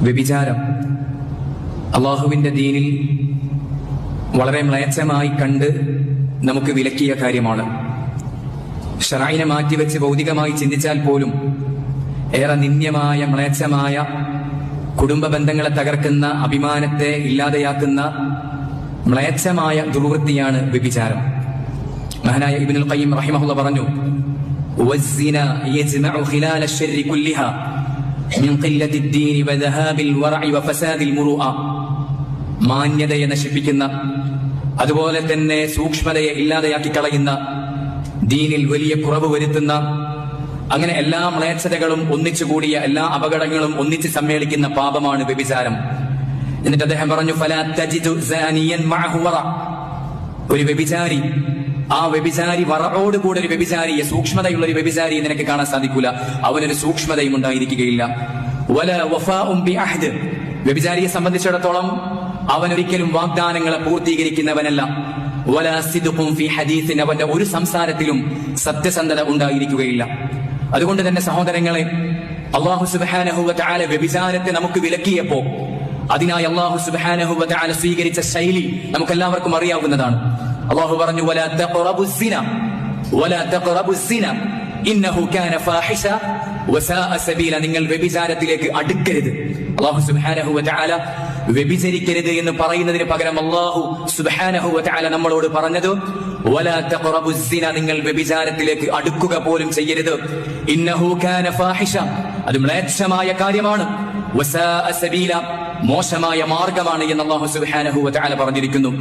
വ്യഭിചാരം അള്ളാഹുവിന്റെ ദീനിൽ വളരെ മ്ലേച്ഛമായി കണ്ട് നമുക്ക് വിലക്കിയ കാര്യമാണ്. ശറഈനെ മാറ്റിവെച്ച് ഭൗതികമായി ചിന്തിച്ചാൽ പോലും ഏറെ നിന്ദ്യമായ, മ്ലേച്ഛമായ, കുടുംബ ബന്ധങ്ങളെ തകർക്കുന്ന, അഭിമാനത്തെ ഇല്ലാതെയാക്കുന്ന മ്ലേച്ഛമായ ദുർവൃത്തിയാണ് വ്യഭിചാരം. മഹാനായ ഇബ്നുൽ ഖയ്യിം റഹിമഹുല്ലാഹ് പറഞ്ഞു, വസ്സിന യജ്മഉ ഖിലാല അശ്ശർരി കുല്ലിഹാ മിൻ ഖില്ലത്തി അദ്ദീനി വദഹാബിൽ വറഇ വഫസാദിൽ മുറൂഅ. മാന്യതയെ നശിപ്പിക്കുന്ന, അതുപോലെ തന്നെ സൂക്ഷ്മതയെ ഇല്ലാതെയാക്കി കളയുന്ന, ദീനിൽ വലിയ കുറവ് വരുത്തുന്ന, അങ്ങനെ എല്ലാ മ്ലേച്ഛതകളും ഒന്നിച്ചുകൂടിയ, എല്ലാ അപകടങ്ങളും ഒന്നിച്ച് സമ്മേളിക്കുന്ന പാപമാണ് വ്യഭിചാരം. എന്നിട്ട് അദ്ദേഹം പറഞ്ഞു, ഫലാ തജിദു സാനിയൻ മഅഹു വറ. ഒരു വ്യഭിചാരി, ആ വ്യഭിചാരി വറയോടുകൂടെ ഒരു വ്യഭിചാരിയെ, സൂക്ഷ്മതയുള്ള ഒരു വ്യഭിചാരിയെ നിനക്ക് കാണാൻ സാധിക്കൂല. അവനൊരു സൂക്ഷ്മതയും ഉണ്ടായിരിക്കുകയില്ല. വല വഫാഉം ബി അഹ്ദ്. വ്യഭിചാരിയെ സംബന്ധിച്ചിടത്തോളം അവൻ ഒരിക്കലും വാഗ്ദാനങ്ങളെ പൂർത്തീകരിക്കുന്നവനല്ല. വല സിദ്ഖും ഫി ഹദീസിൻ. അവന്റെ ഒരു സംസാരത്തിലും സത്യസന്ധത ഉണ്ടായിരിക്കുകയില്ല. അതുകൊണ്ട് തന്നെ സഹോദരങ്ങളെ, അല്ലാഹു സുബ്ഹാനഹു വ തആല വ്യഭിചാരത്തെ നമുക്ക് വിലക്കിയപ്പോ അതിനായി അല്ലാഹു സുബ്ഹാനഹു വ തആല സ്വീകരിച്ച ശൈലി നമുക്കെല്ലാവർക്കും അറിയാവുന്നതാണ്. അല്ലാഹു പറഞ്ഞു, വലാ തഖറബുസ് സിന വലാ തഖറബുസ് സിന ഇന്നഹു കാന ഫാഹിഷ വസാഅ സബീല. നിങ്ങൾ വ്യഭിചാരത്തിലേക്ക് അടുക്കരുത്. അല്ലാഹു സുബ്ഹാനഹു വ തആല വ്യഭിചരിക്കരുത് എന്ന് പറയുന്നതിന് പകരം അല്ലാഹു സുബ്ഹാനഹു വ തആല നമ്മളോട് പറഞ്ഞത്, വലാ തഖറബുസ് സിന, നിങ്ങൾ വ്യഭിചാരത്തിലേക്ക് അടുക്കുക പോലും ചെയ്യരുത്. ഇന്നഹു കാന ഫാഹിഷ, അത് മ്ലേച്ഛമായ കാര്യമാണ്. വസാഅ സബീല, മോശമായ മാർഗമാണ് എന്ന് അല്ലാഹു സുബ്ഹാനഹു വ തആല പറഞ്ഞിരിക്കുന്നു.